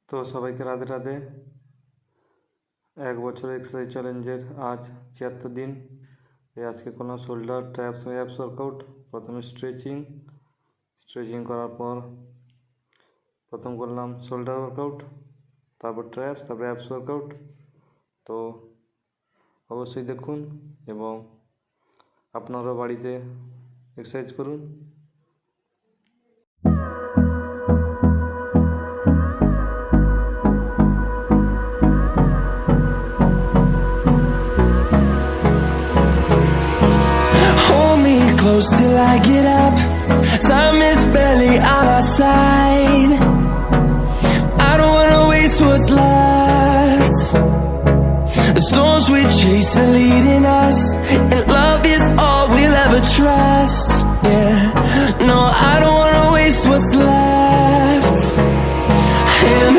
তো সবাইকে রাধে রাধে। 1 বছর এক্সারসাইজ চ্যালেঞ্জের আজ 76 দিন। আজকে কোনো শোল্ডার ট্র্যাপস অ্যাপস ওয়ার্কআউট। প্রথমে স্ট্রেচিং করার পর প্রথম করলাম শোল্ডার ওয়ার্কআউট, তারপর ট্র্যাপস, তারপর অ্যাপস ওয়ার্কআউট। তো অবশ্যই দেখুন এবং আপনারাও বাড়িতে এক্সারসাইজ করুন। Close till I get up. Time is barely on our side. I don't wanna waste what's left. The storms we chase are leading us, and love is all we'll ever trust. Yeah, no, I don't wanna waste what's left. And